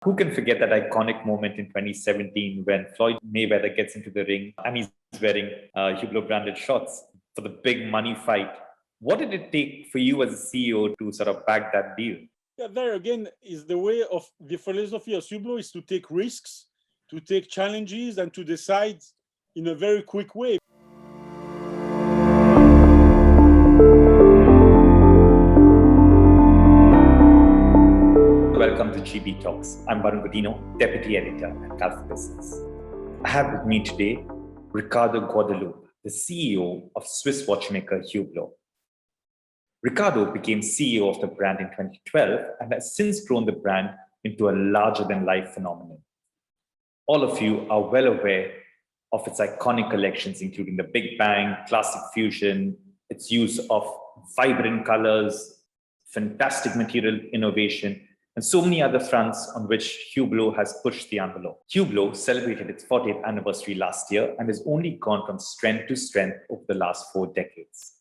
Who can forget that iconic moment in 2017 when Floyd Mayweather gets into the ring and he's wearing Hublot branded shorts for the big money fight? What did it take for you as a CEO to sort of back that deal? Yeah, there again is the way of the philosophy of Hublot is to take risks, to take challenges, and to decide in a very quick way. Welcome to GB Talks. I'm Varun Godino, Deputy Editor at Counterfeit Business. I have with me today Ricardo Guadalupe, the CEO of Swiss watchmaker Hublot. Ricardo became CEO of the brand in 2012 and has since grown the brand into a larger-than-life phenomenon. All of you are well aware of its iconic collections, including the Big Bang, Classic Fusion, its use of vibrant colors, fantastic material innovation, and so many other fronts on which Hublot has pushed the envelope. Hublot celebrated its 40th anniversary last year and has only gone from strength to strength over the last 4 decades.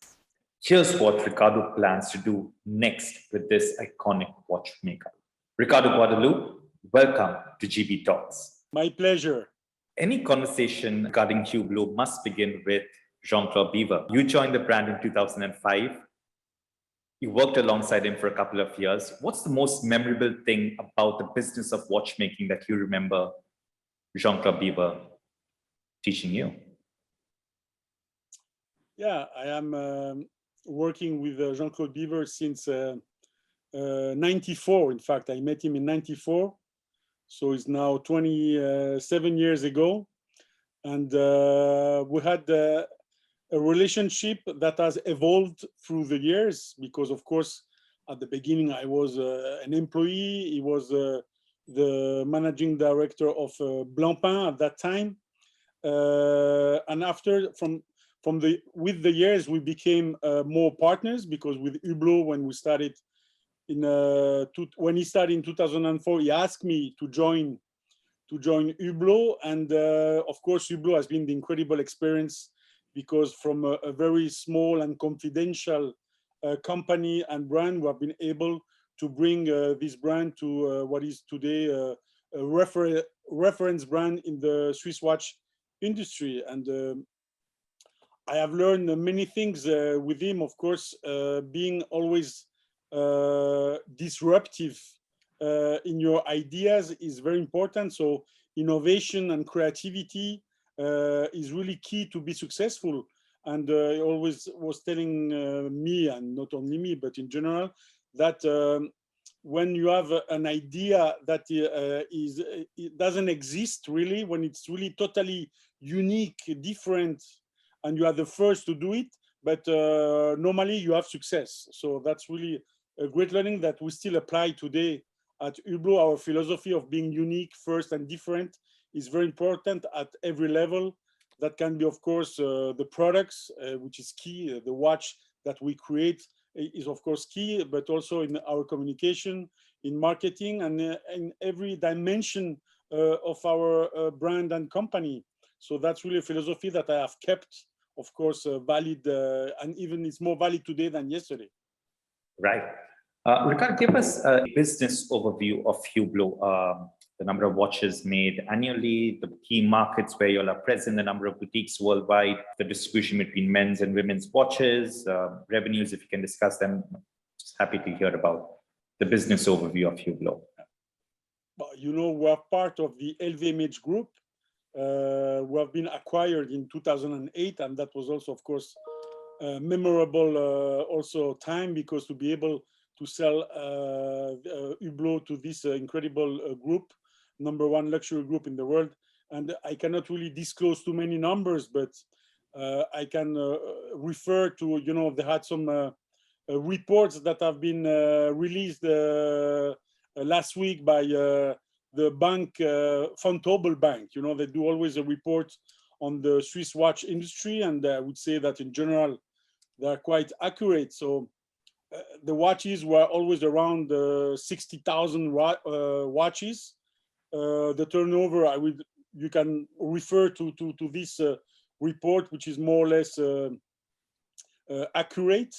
Here's what Ricardo plans to do next with this iconic watchmaker. Ricardo Guadalupe, welcome to GB Talks. My pleasure. Any conversation regarding Hublot must begin with Jean-Claude Biver. You joined the brand in 2005. You worked alongside him for a couple of years. What's the most memorable thing about the business of watchmaking that you remember Jean-Claude Biver teaching you? Yeah, I am working with Jean-Claude Biver since 94. In fact, I met him in 94. So it's now 27 years ago. And we had a relationship that has evolved through the years because, of course, at the beginning, I was an employee. He was the managing director of Blancpain at that time. And after, with the years, we became more partners because with Hublot, when we started when he started in 2004, he asked me to join Hublot. And of course, Hublot has been the incredible experience because from a very small and confidential company and brand, we have been able to bring this brand to what is today a reference brand in the Swiss watch industry. And I have learned many things with him, of course, being always disruptive in your ideas is very important. So innovation and creativity is really key to be successful. And he always was telling me, and not only me, but in general, that when you have an idea that it doesn't exist really, when it's really totally unique, different, and you are the first to do it, but normally you have success. So that's really a great learning that we still apply today at Hublot. Our philosophy of being unique, first, and different is very important at every level. That can be, of course, the products, which is key. The watch that we create is, of course, key, but also in our communication, in marketing, and in every dimension of our brand and company. So that's really a philosophy that I have kept, of course, valid, and even it's more valid today than yesterday. Right. Ricardo, give us a business overview of Hublot, the number of watches made annually, the key markets where you all are present, the number of boutiques worldwide, the distribution between men's and women's watches, revenues, if you can discuss them. Just happy to hear about the business overview of Hublot. Well, you know, we're part of the LVMH group. We have been acquired in 2008, and that was also, of course, memorable also time because to be able to sell Hublot to this incredible group, #1 luxury group in the world. And I cannot really disclose too many numbers, but I can refer to, you know, they had some reports that have been released last week by the bank, Vontobel Bank. You know, they do always a report on the Swiss watch industry, and I would say that in general, they are quite accurate. So the watches were always around 60,000 watches. The turnover, you can refer to this report, which is more or less accurate.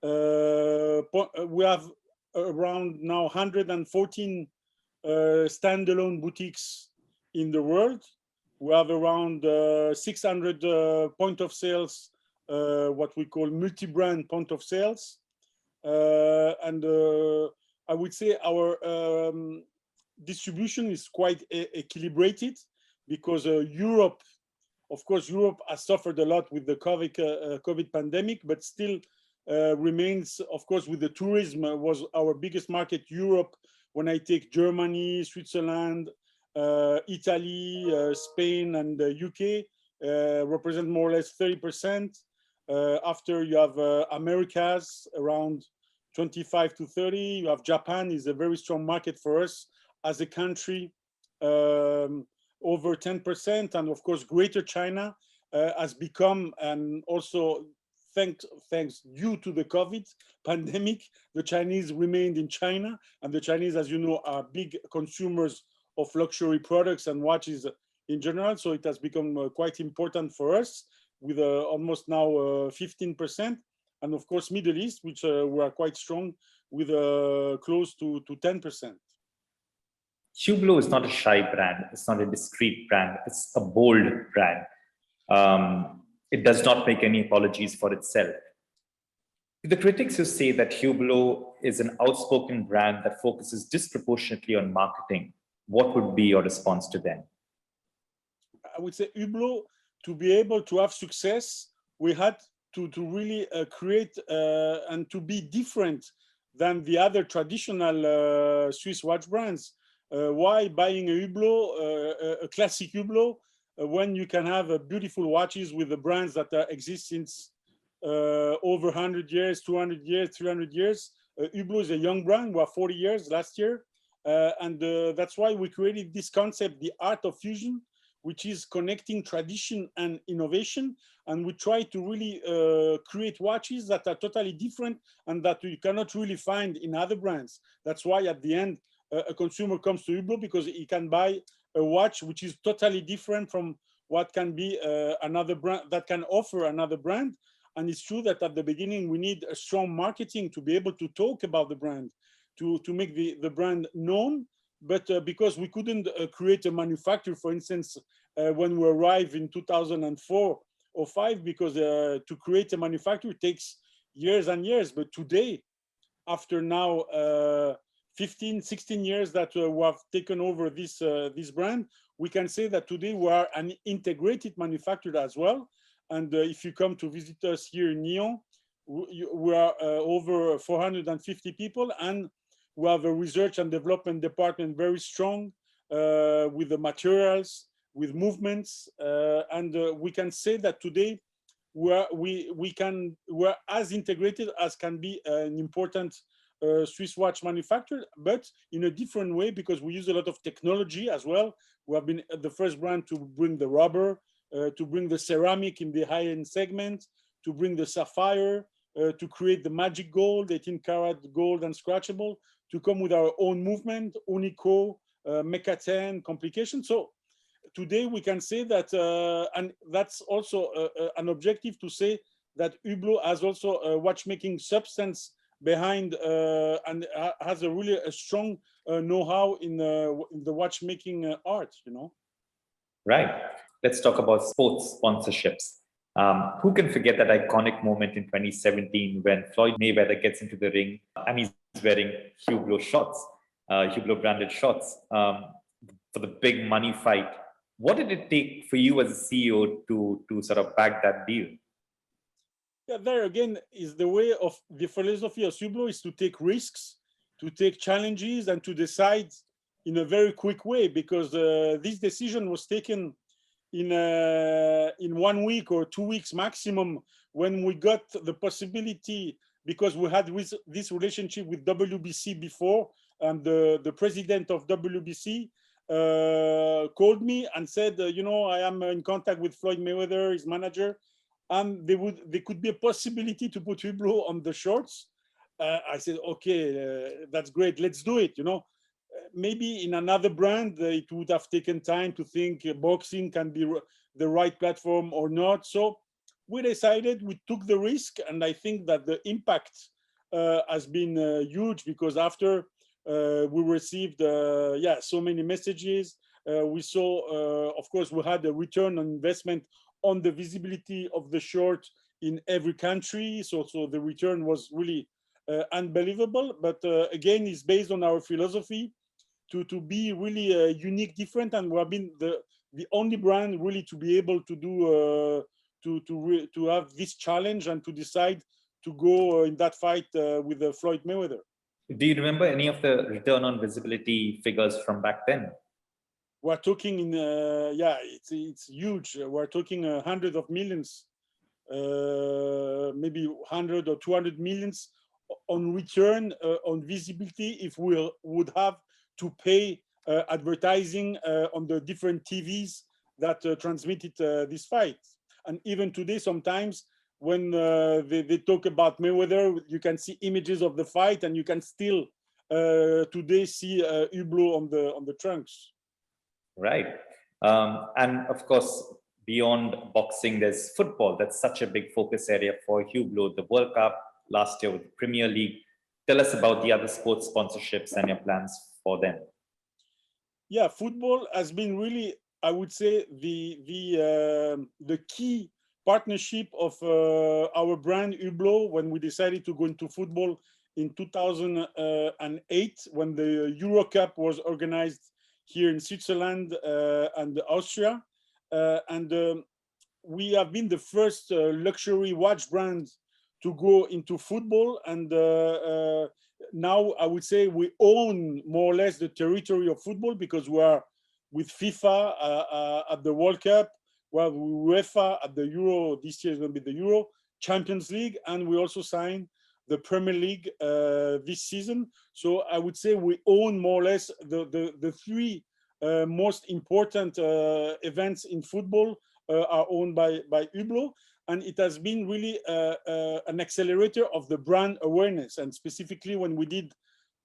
We have around now 114 standalone boutiques in the world. We have around 600 point of sales, what we call multi-brand point of sales. And I would say our distribution is quite equilibrated, because Europe, of course, Europe has suffered a lot with the COVID pandemic, but still remains, of course, with the tourism was our biggest market. Europe, when I take Germany, Switzerland, Italy, Spain, and the UK, represent more or less 30%. After you have Americas around 25 to 30. You have Japan is a very strong market for us as a country, over 10%. And of course, Greater China has become, and also thanks due to the COVID pandemic, the Chinese remained in China. And the Chinese, as you know, are big consumers of luxury products and watches in general. So it has become quite important for us, with almost now 15%. And of course, Middle East, which we are quite strong with close to 10%. Hublot is not a shy brand. It's not a discreet brand. It's a bold brand. It does not make any apologies for itself. The critics who say that Hublot is an outspoken brand that focuses disproportionately on marketing, what would be your response to them? I would say Hublot, to be able to have success, we had to really create and to be different than the other traditional Swiss watch brands. Why buying a Hublot, a classic Hublot, when you can have beautiful watches with the brands that exist since over 100 years, 200 years, 300 years? Hublot is a young brand. We are 40 years last year. And that's why we created this concept, the art of fusion, which is connecting tradition and innovation. And we try to really create watches that are totally different and that you cannot really find in other brands. That's why at the end, a consumer comes to Hublot, because he can buy a watch which is totally different from what can be another brand that can offer another brand. And it's true that at the beginning, we need a strong marketing to be able to talk about the brand, to make the brand known. But because we couldn't create a manufacturer, for instance, when we arrived in 2004 or 5, because to create a manufacturer takes years and years. But today, after now 15, 16 years that we have taken over this brand, we can say that today we are an integrated manufacturer as well. And if you come to visit us here in Nyon, we are over 450 people, and we have a research and development department very strong with the materials, with movements, and we can say that today we're as integrated as can be an important Swiss watch manufacturer, but in a different way, because we use a lot of technology as well. We have been the first brand to bring the rubber, to bring the ceramic in the high-end segment, to bring the sapphire, to create the magic gold, 18-karat gold and scratchable, to come with our own movement, Unico, Mecha 10, complication. So today we can say that, and that's also an objective to say that Hublot has also a watchmaking substance behind and has a really strong know-how in the watchmaking art, you know. Right. Let's talk about sports sponsorships. Who can forget that iconic moment in 2017 when Floyd Mayweather gets into the ring and he's wearing Hublot shorts, Hublot branded shorts for the big money fight? What did it take for you as a CEO to sort of back that deal? Yeah, there again is the way of the philosophy of Hublot is to take risks, to take challenges, and to decide in a very quick way, because this decision was taken in 1 week or 2 weeks maximum, when we got the possibility, because we had this relationship with WBC before, and the president of WBC called me and said, you know, I am in contact with Floyd Mayweather, his manager, and there could be a possibility to put Hublot on the shorts. I said, okay, that's great, let's do it, you know. Maybe in another brand, it would have taken time to think boxing can be the right platform or not. So we decided, we took the risk, and I think that the impact has been huge, because after We received, so many messages. We saw, of course, we had a return on investment on the visibility of the short in every country. So the return was really unbelievable. But again, it's based on our philosophy to be really unique, different, and we have been the only brand really to be able to do to have this challenge and to decide to go in that fight with Floyd Mayweather. Do you remember any of the return on visibility figures from back then? We're talking in it's huge. We're talking hundreds of millions, maybe 100 or 200 millions on return on visibility if we would have to pay advertising on the different TVs that transmitted this fight. And even today, sometimes when they talk about Mayweather, you can see images of the fight, and you can still today see Hublot on the trunks. Right. And of course, beyond boxing, there's football. That's such a big focus area for Hublot. The World Cup last year with the Premier League. Tell us about the other sports sponsorships and your plans for them. Yeah, football has been really, I would say, the key partnership of our brand Hublot when we decided to go into football in 2008, when the Euro Cup was organized here in Switzerland and Austria. We have been the first luxury watch brand to go into football. And now I would say we own more or less the territory of football, because we are with FIFA at the World Cup, well, UEFA at the Euro. This year is going to be the Euro, Champions League, and we also signed the Premier League this season. So I would say we own more or less the three most important events in football are owned by Hublot. And it has been really an accelerator of the brand awareness. And specifically when we did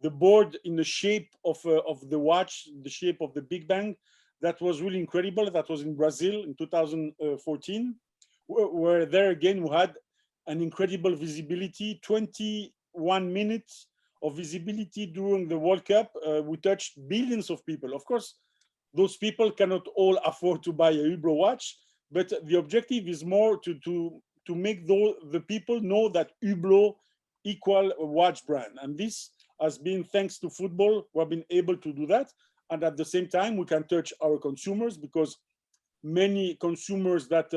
the board in the shape of the watch, the shape of the Big Bang, that was really incredible. That was in Brazil in 2014, where there again we had an incredible visibility, 21 minutes of visibility during the World Cup. We touched billions of people. Of course, those people cannot all afford to buy a Hublot watch, but the objective is more to make the people know that Hublot equal a watch brand. And this has been thanks to football. We have been able to do that. And at the same time, we can touch our consumers, because many consumers that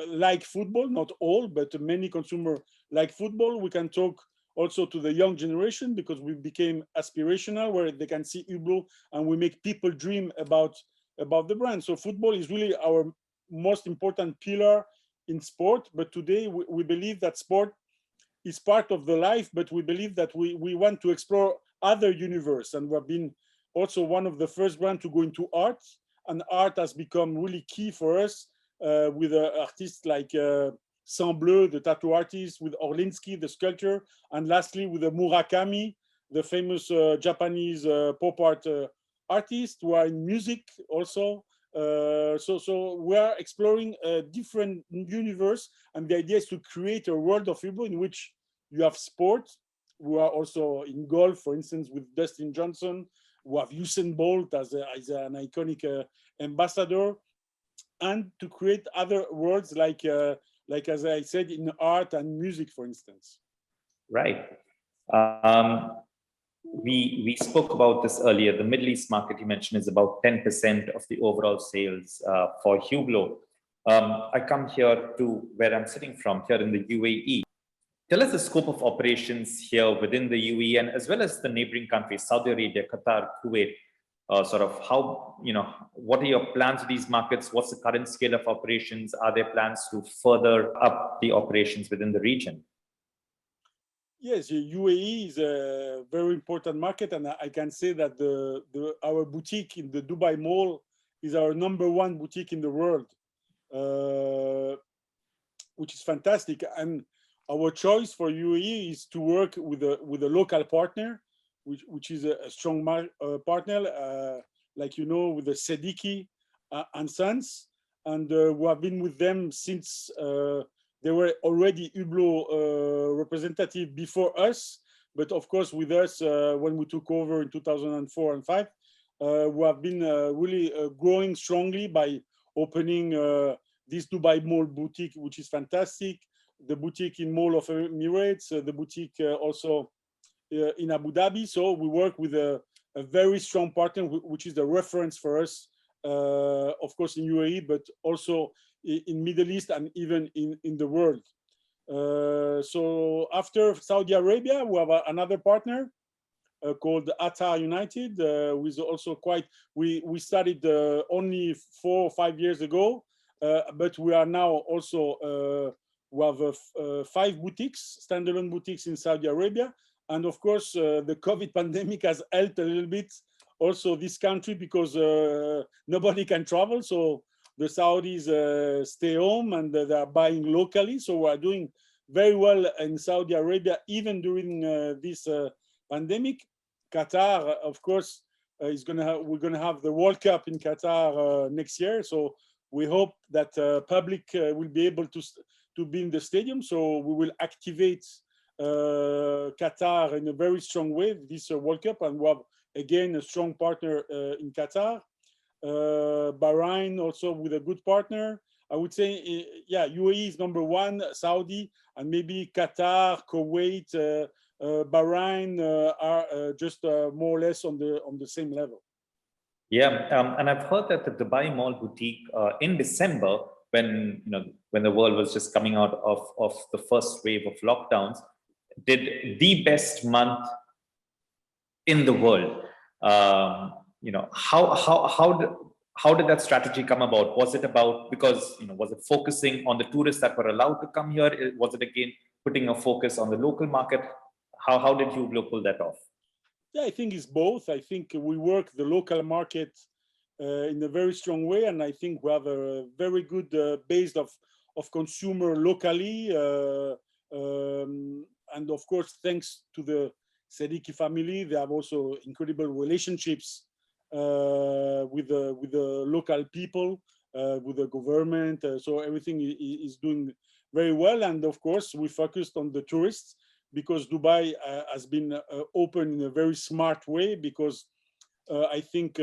like football, not all, but many consumers like football. We can talk also to the young generation, because we became aspirational, where they can see Hublot and we make people dream about the brand. So football is really our most important pillar in sport. But today we believe that sport is part of the life, but we believe that we want to explore other universe. And we've been also one of the first brands to go into art, and art has become really key for us with artists like Saint Bleu, the tattoo artist, with Orlinsky, the sculptor, and lastly with the Murakami, the famous Japanese pop art artist, who are in music also. So we are exploring a different universe, and the idea is to create a world of Hublot in which you have sport. We are also in golf, for instance, with Dustin Johnson. We have Usain Bolt as an iconic ambassador, and to create other worlds like as I said, in art and music, for instance. Right. We spoke about this earlier. The Middle East market you mentioned is about 10% of the overall sales for Hublot. I come here to where I'm sitting from, here in the UAE. Tell us the scope of operations here within the UAE, and as well as the neighboring countries, Saudi Arabia, Qatar, Kuwait. Sort of how, what are your plans for these markets? What's the current scale of operations? Are there plans to further up the operations within the region? Yes, the UAE is a very important market, and I can say that our boutique in the Dubai Mall is our #1 boutique in the world, which is fantastic. And our choice for UAE is to work with a local partner, which is a strong partner, like with the Sediki and Sons, and we have been with them since they were already Hublot representative before us. But of course, with us, when we took over in 2004 and 5, we have been really growing strongly by opening this Dubai Mall boutique, which is fantastic. The boutique in Mall of Emirates, the boutique also in Abu Dhabi. So we work with a very strong partner, which is the reference for us, of course, in UAE, but also in Middle East and even in the world. So after Saudi Arabia, we have another partner called Qatar United, who is also quite, we started only 4 or 5 years ago, but we are now also, we have 5 boutiques, standalone boutiques in Saudi Arabia. And of course, the COVID pandemic has helped a little bit also this country because nobody can travel. So the Saudis stay home and they are buying locally. So we are doing very well in Saudi Arabia, even during this pandemic. Qatar, of course, we're going to have the World Cup in Qatar next year. So we hope that public will be able to be in the stadium. So we will activate Qatar in a very strong way this World Cup, and we have again a strong partner in Qatar. Bahrain also with a good partner. I would say, yeah, UAE is number 1, Saudi, and maybe Qatar, Kuwait, Bahrain are just more or less on the same level. Yeah, and I've heard that the Dubai Mall boutique in December, when the world was just coming out of the first wave of lockdowns, did the best month in the world. How did that strategy come about? Was it about, because was it focusing on the tourists that were allowed to come here? Was it again putting a focus on the local market? How did Hublot pull that off? Yeah, I think it's both. I think we work the local market in a very strong way, and I think we have a very good base of consumer locally. And of course, thanks to the Sediki family, they have also incredible relationships with the local people, with the government. So everything is doing very well. And of course, we focused on the tourists because Dubai has been open in a very smart way, because I think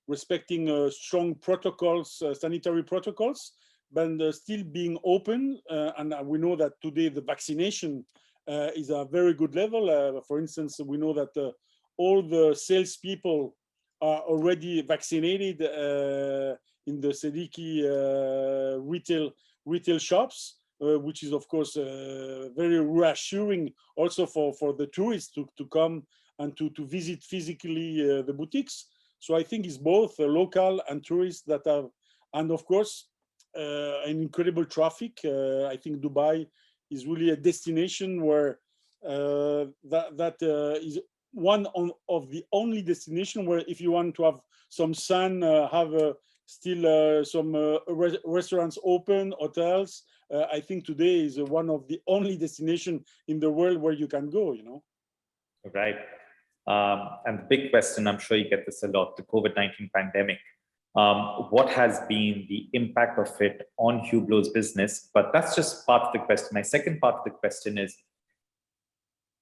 respecting strong protocols, sanitary protocols, but still being open. And we know that today the vaccination is a very good level. For instance, we know that all the salespeople are already vaccinated in the Sediki retail shops, which is of course very reassuring also for the tourists to come and to visit physically the boutiques. So I think it's both local and tourists that have, and of course an incredible traffic. I think Dubai is really a destination where that is one of the only destination where if you want to have some sun, have still some restaurants open, hotels. I think today is one of the only destination in the world where you can go, Right. And the big question, I'm sure you get this a lot, the COVID-19 pandemic. What has been the impact of it on Hublot's business? But that's just part of the question. My second part of the question is,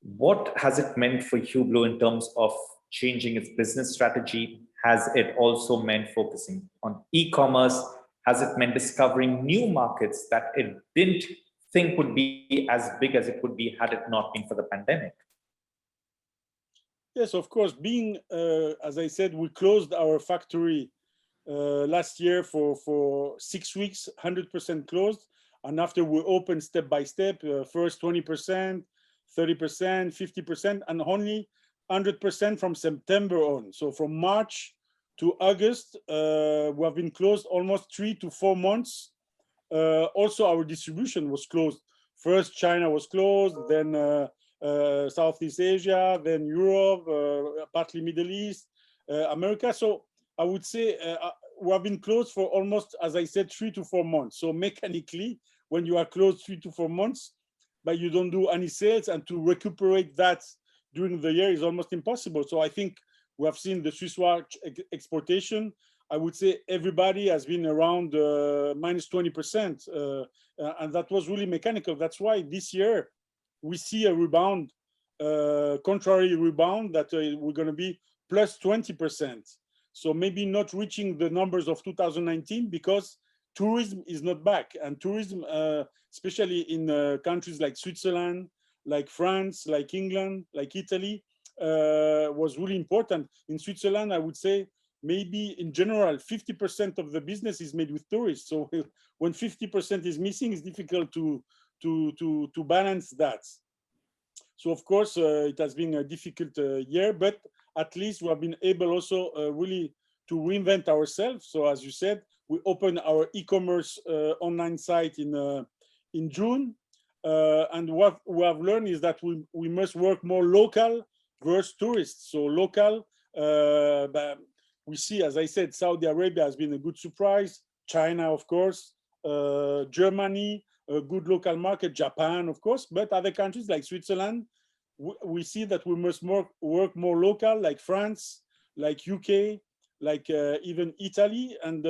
what has it meant for Hublot in terms of changing its business strategy? Has it also meant focusing on e-commerce? Has it meant discovering new markets that it didn't think would be as big as it would be had it not been for the pandemic? Yes, of course. Being, as I said, we closed our factory last year for 6 weeks, 100% closed. And after we opened step by step, first 20%, 30%, 50%, and only 100% from September on. So from March to August, we have been closed almost 3 to 4 months. Also, our distribution was closed. First, China was closed, then Southeast Asia, then Europe, partly Middle East, America. So I would say we have been closed for almost, as I said, 3 to 4 months. So mechanically, when you are closed 3 to 4 months, but you don't do any sales, and to recuperate that during the year is almost impossible. So I think we have seen the Swiss watch exportation. I would say everybody has been around minus 20%, and that was really mechanical. That's why this year we see a rebound contrary rebound that we're going to be plus 20%. So maybe not reaching the numbers of 2019 because tourism is not back. And tourism, especially in countries like Switzerland, like France, like England, like Italy, was really important. In Switzerland, I would say maybe in general, 50% of the business is made with tourists. So when 50% is missing, it's difficult to balance that. So of course, it has been a difficult year, but at least we have been able also really to reinvent ourselves. So as you said, we opened our e-commerce online site in June. And what we have learned is that we must work more local versus tourists. So local, but we see, as I said, Saudi Arabia has been a good surprise. China, of course, Germany, a good local market, Japan, of course, but other countries like Switzerland, we see that we must work more local, like France, like UK, like even Italy. And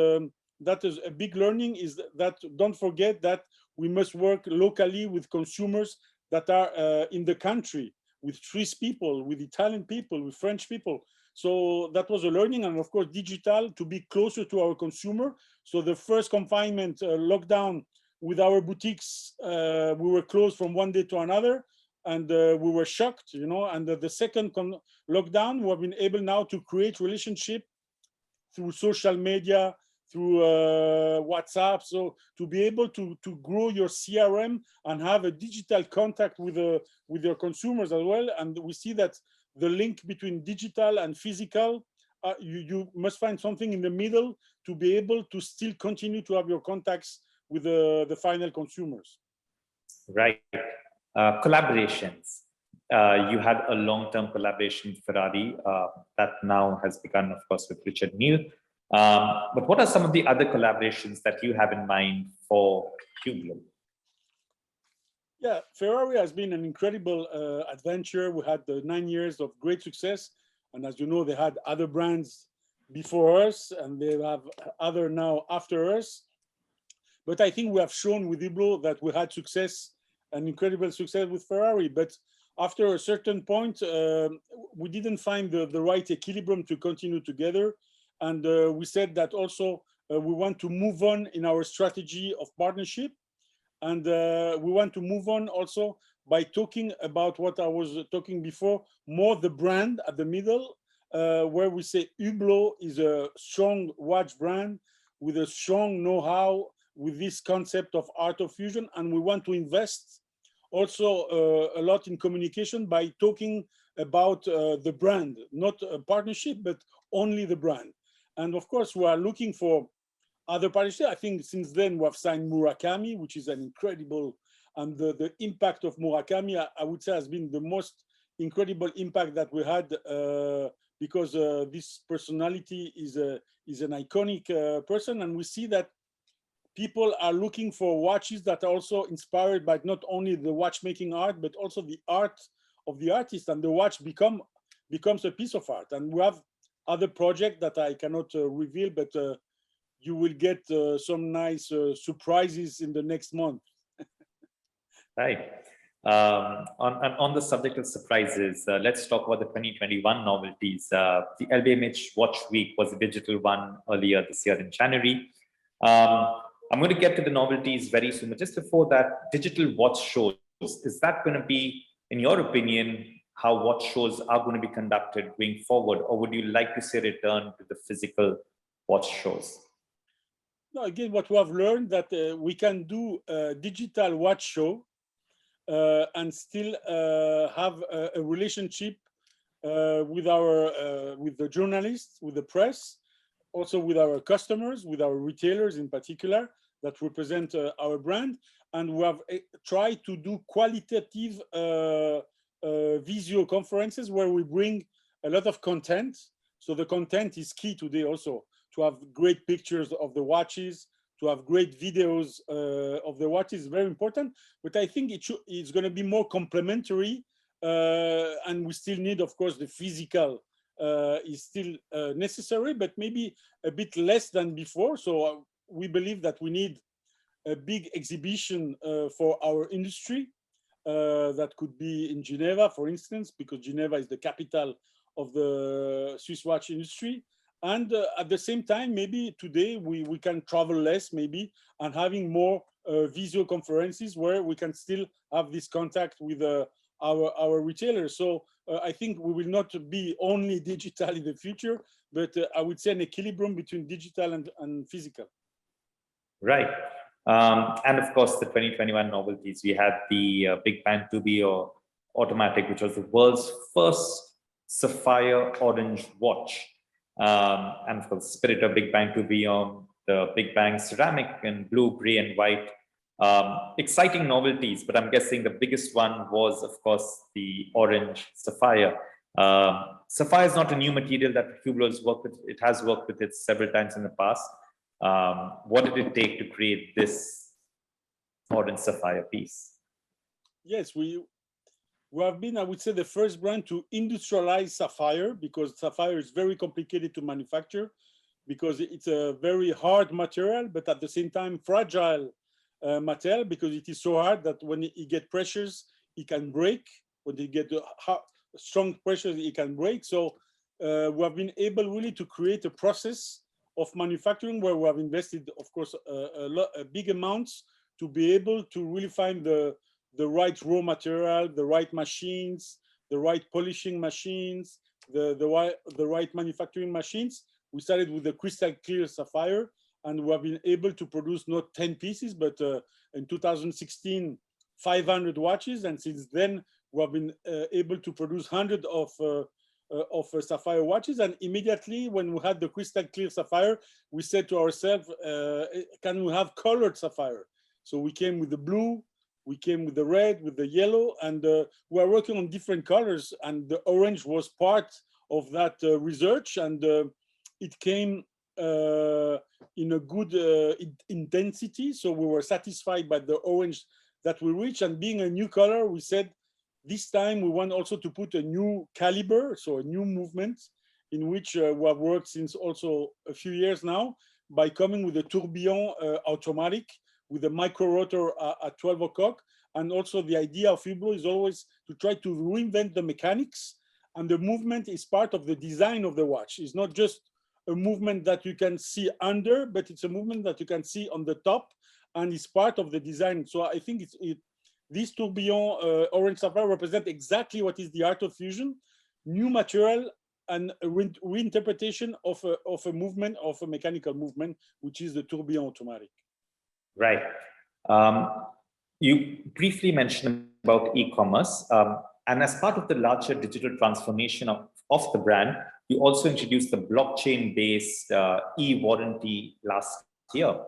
that is a big learning, is that don't forget that we must work locally with consumers that are in the country, with Swiss people, with Italian people, with French people. So that was a learning, and of course, digital to be closer to our consumer. So the first confinement, lockdown, with our boutiques, we were closed from one day to another, and we were shocked, you know. And the second lockdown, we have been able now to create relationship through social media, through WhatsApp, so to be able to grow your CRM and have a digital contact with your consumers as well. And we see that the link between digital and physical, you must find something in the middle to be able to still continue to have your contacts with the final consumers. Right. Collaborations. You had a long-term collaboration with Ferrari that now has begun, of course, with Richard Mille. But what are some of the other collaborations that you have in mind for Hublot? Yeah, Ferrari has been an incredible adventure. We had 9 years of great success. And as you know, they had other brands before us, and they have other now after us. But I think we have shown with Hublot that we had success, an incredible success with Ferrari. But after a certain point, we didn't find the right equilibrium to continue together. And we said that also we want to move on in our strategy of partnership. And we want to move on also by talking about what I was talking before, more the brand at the middle, where we say Hublot is a strong watch brand with a strong know-how with this concept of art of fusion. And we want to invest also a lot in communication by talking about the brand, not a partnership, but only the brand. And of course, we are looking for other partnerships. I think since then we have signed Murakami, which is an incredible, and the impact of Murakami, I would say, has been the most incredible impact that we had, because this personality is an iconic person, and we see that people are looking for watches that are also inspired by not only the watchmaking art, but also the art of the artist, and the watch becomes a piece of art. And we have other projects that I cannot reveal, but you will get some nice surprises in the next month. Right. On the subject of surprises, let's talk about the 2021 novelties. The LVMH Watch Week was a digital one earlier this year in January. I'm going to get to the novelties very soon, but just before that, digital watch shows, is that going to be, in your opinion, how watch shows are going to be conducted going forward, or would you like to see a return to the physical watch shows? No, again, what we have learned that we can do a digital watch show and still have a relationship with the journalists, with the press, also with our customers, with our retailers in particular that represent our brand. And we have tried to do qualitative video conferences where we bring a lot of content. So the content is key today also, to have great pictures of the watches, to have great videos of the watches is very important. But I think it's going to be more complementary, and we still need, of course, the physical is still necessary, but maybe a bit less than before. So we believe that we need a big exhibition for our industry, that could be in Geneva, for instance, because Geneva is the capital of the Swiss watch industry. And at the same time, maybe today we can travel less, maybe, and having more visual conferences where we can still have this contact with our retailers. So I think we will not be only digital in the future, but I would say an equilibrium between digital and physical. Right. And of course, the 2021 novelties, we had the Big Bang 2B or automatic, which was the world's first sapphire orange watch. And of course, Spirit of Big Bang 2B on the Big Bang ceramic and blue, gray, and white. Exciting novelties, but I'm guessing the biggest one was, of course, the orange sapphire. Sapphire is not a new material that Hublot has worked with. It has worked with it several times in the past. What did it take to create this orange sapphire piece? Yes, we have been, I would say, the first brand to industrialize sapphire, because sapphire is very complicated to manufacture, because it's a very hard material, but at the same time fragile material, because it is so hard that when it get pressures, it can break. When it get strong pressures, it can break. So we have been able really to create a process of manufacturing where we have invested, of course, a big amounts to be able to really find the right raw material, the right machines, the right polishing machines, the right manufacturing machines. We started with the crystal clear sapphire, and we have been able to produce not 10 pieces, but in 2016, 500 watches. And since then, we have been able to produce hundreds of sapphire watches. And immediately when we had the crystal clear sapphire, we said to ourselves, can we have colored sapphire? So we came with the blue, we came with the red, with the yellow, and we are working on different colors. And the orange was part of that research, and it came in a good intensity. So we were satisfied by the orange that we reached. And being a new color, we said, this time we want also to put a new caliber, so a new movement, in which we have worked since also a few years now, by coming with a tourbillon automatic with a micro rotor at 12 o'clock. And also the idea of Hublot is always to try to reinvent the mechanics, and the movement is part of the design of the watch. It's not just a movement that you can see under, but it's a movement that you can see on the top, and it's part of the design. So I think this tourbillon orange sapphire represent exactly what is the art of fusion, new material and a reinterpretation of a movement, of a mechanical movement, which is the tourbillon automatic. Right. You briefly mentioned about e-commerce, and as part of the larger digital transformation of the brand, you also introduced the blockchain-based e-warranty last year.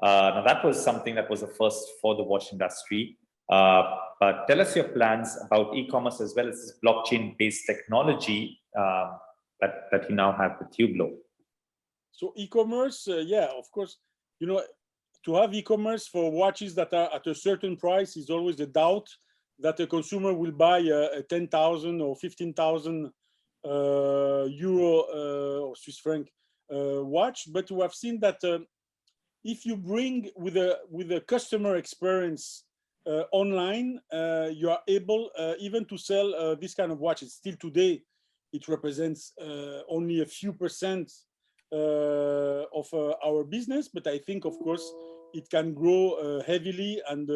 Now that was something that was a first for the watch industry. But tell us your plans about e-commerce as well as this blockchain-based technology that you now have with Hublot. So e-commerce, yeah, of course, you know, to have e-commerce for watches that are at a certain price is always a doubt that a consumer will buy a 10,000 or 15,000 euro or Swiss franc watch. But we have seen that if you bring with a customer experience online, you are able even to sell this kind of watches. Still today, it represents only a few percent of our business, but I think, of course, it can grow heavily, and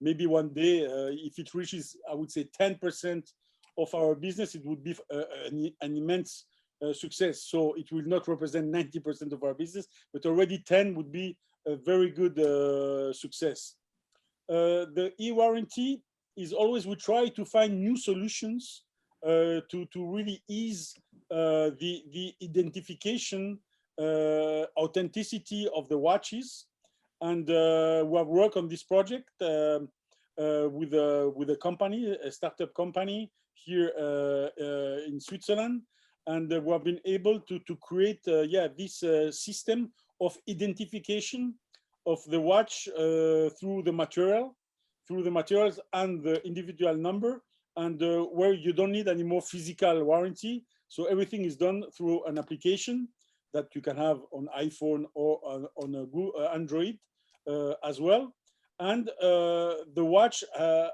maybe one day, if it reaches, I would say, 10% of our business, it would be an immense success. So it will not represent 90% of our business, but already 10 would be a very good success. The e-warranty is always, we try to find new solutions to really ease the identification, authenticity of the watches. And we have worked on this project with a company, a startup company here in Switzerland. And we have been able to create this system of identification of the watch through the materials and the individual number, and where you don't need any more physical warranty. So everything is done through an application that you can have on iPhone or on a Android as well. And the watch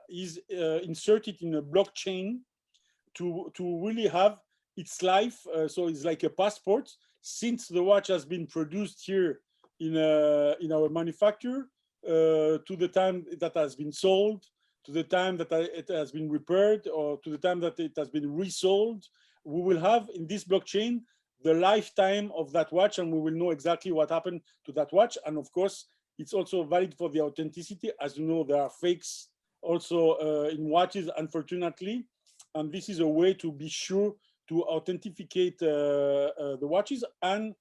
is inserted in a blockchain to really have its life. So it's like a passport. Since the watch has been produced here in our manufacturer, to the time that has been sold, to the time that it has been repaired, or to the time that it has been resold, we will have in this blockchain the lifetime of that watch, and we will know exactly what happened to that watch. And of course, it's also valid for the authenticity. As you know, there are fakes also in watches, unfortunately. And this is a way to be sure to authenticate the watches. And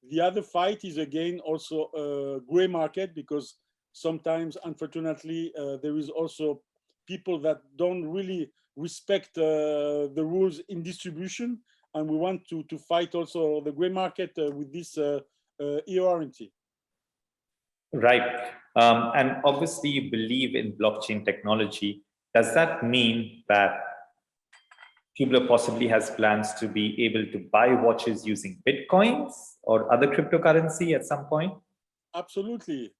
the other fight is again also a gray market, because sometimes, unfortunately, there is also people that don't really respect the rules in distribution. And we want to fight also the gray market with this e-warranty. Right. And obviously, you believe in blockchain technology. Does that mean that Hublot possibly has plans to be able to buy watches using Bitcoins or other cryptocurrency at some point? Absolutely.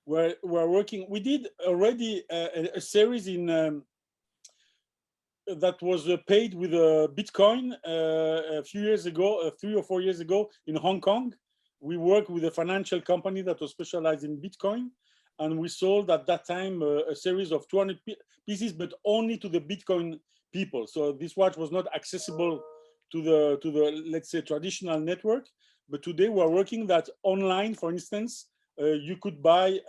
We're working. We did already a series in that was paid with Bitcoin a few years ago, 3 or 4 years ago in Hong Kong. We worked with a financial company that was specialized in Bitcoin, and we sold at that time a series of 200 pieces, but only to the Bitcoin people. So this watch was not accessible to the let's say traditional network. But today we're working that online, for instance, you could buy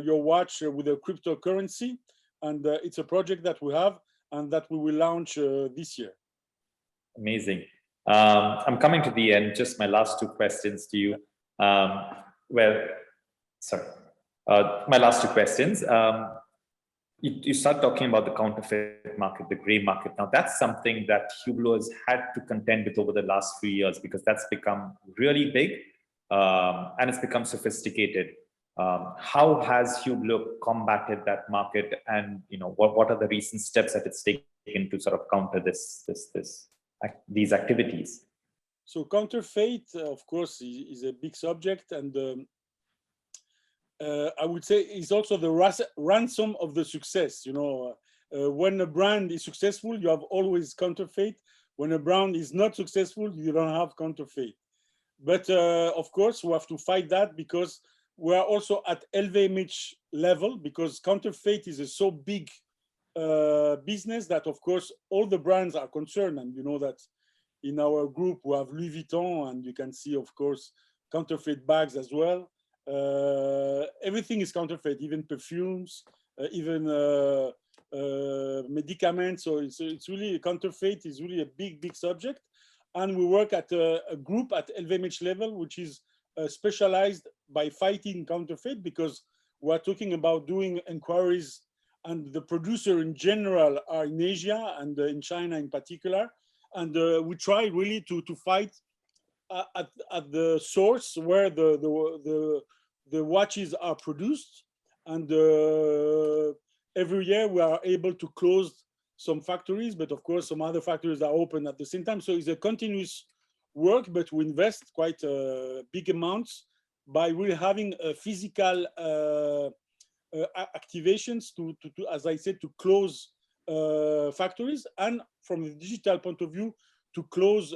your watch with a cryptocurrency, and it's a project that we have and that we will launch this year. Amazing. I'm coming to the end. Just my last two questions to you. My last two questions. You start talking about the counterfeit market, the gray market. Now, that's something that Hublot has had to contend with over the last few years, because that's become really big and it's become sophisticated. How has Hublot combated that market, and what are the recent steps that it's taken to sort of counter these activities? So counterfeit, of course, is a big subject, and I would say is also the ransom of the success. When a brand is successful, you have always counterfeit. When a brand is not successful, you don't have counterfeit. But of course, we have to fight that, because we are also at LVMH level, because counterfeit is a so big business that, of course, all the brands are concerned. And you know that in our group, we have Louis Vuitton, and you can see, of course, counterfeit bags as well. Everything is counterfeit, even perfumes, even medicaments. So it's really, counterfeit is really a big subject. And we work at a group at LVMH level, which is specialized by fighting counterfeit, because we're talking about doing inquiries, and the producer in general are in Asia and in China in particular. And we try really to fight at the source where the watches are produced. And every year we are able to close some factories, but of course some other factories are open at the same time. So it's a continuous work, but we invest quite big amounts by really having a physical activations to, as I said, to close factories, and from the digital point of view, to close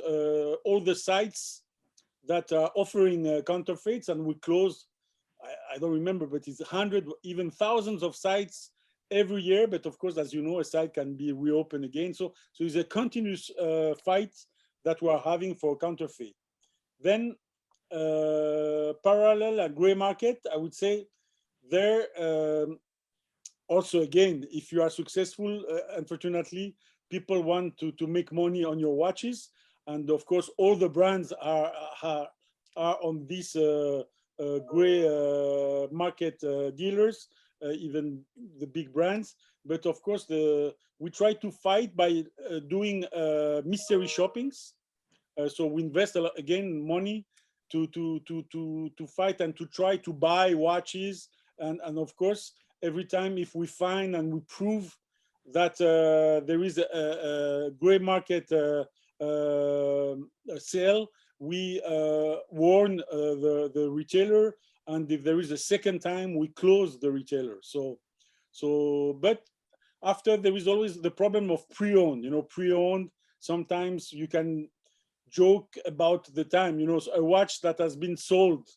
all the sites that are offering counterfeits. And we close, I don't remember, but it's 100, even thousands of sites every year. But of course, as you know, a site can be reopened again. So it's a continuous fight that we are having for counterfeit. Then parallel and gray market, I would say there also, again, if you are successful, unfortunately, people want to make money on your watches. And of course, all the brands are on these gray market dealers, even the big brands. But of course, we try to fight by doing mystery shoppings. So we invest a lot, again, money to fight and to try to buy watches. And of course, every time if we find and we prove that there is a gray market sale, we warn the retailer. And if there is a second time, we close the retailer. So So, but after there is always the problem of pre-owned. Pre-owned, sometimes you can joke about the time. So a watch that has been sold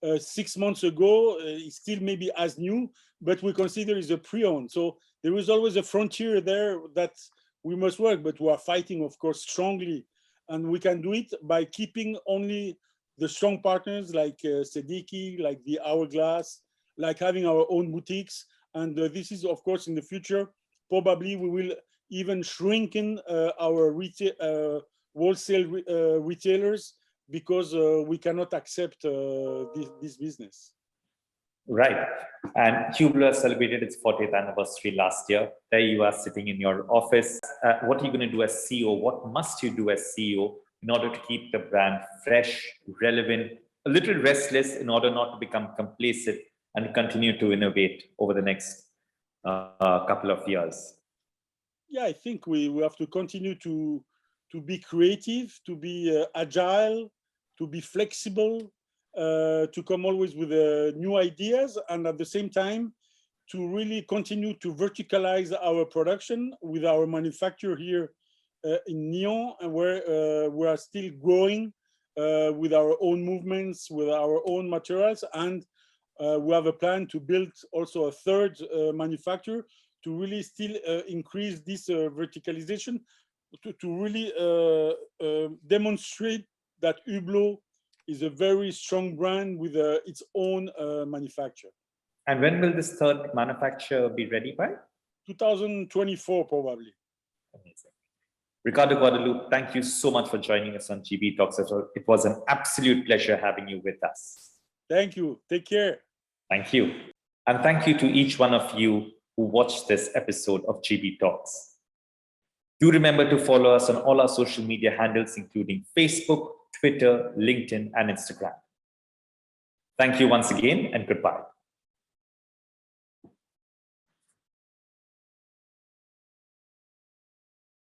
6 months ago is still maybe as new, but we consider is a pre-owned. So there is always a frontier there that we must work, but we are fighting, of course, strongly. And we can do it by keeping only the strong partners like Sediki, like the Hourglass, like having our own boutiques. And this is, of course, in the future, probably we will even shrinking our wholesale retailers, because we cannot accept this business. Right. And Hublot celebrated its 40th anniversary last year. There you are sitting in your office. What are you going to do as CEO? What must you do as CEO in order to keep the brand fresh, relevant, a little restless, in order not to become complacent and continue to innovate over the next couple of years? Yeah, I think we have to continue to be creative, to be agile, to be flexible, to come always with new ideas, and at the same time to really continue to verticalize our production with our manufacturer here in Nyon, and where we are still growing with our own movements, with our own materials, and we have a plan to build also a third manufacturer to really still increase this verticalization, to really demonstrate that Hublot is a very strong brand with its own manufacturer. And when will this third manufacturer be ready by? 2024, probably. Amazing. Ricardo Guadalupe, thank you so much for joining us on GB Talks. It was an absolute pleasure having you with us. Thank you. Take care. Thank you. And thank you to each one of you who watched this episode of GB Talks. Do remember to follow us on all our social media handles, including Facebook, Twitter, LinkedIn, and Instagram. Thank you once again, and goodbye.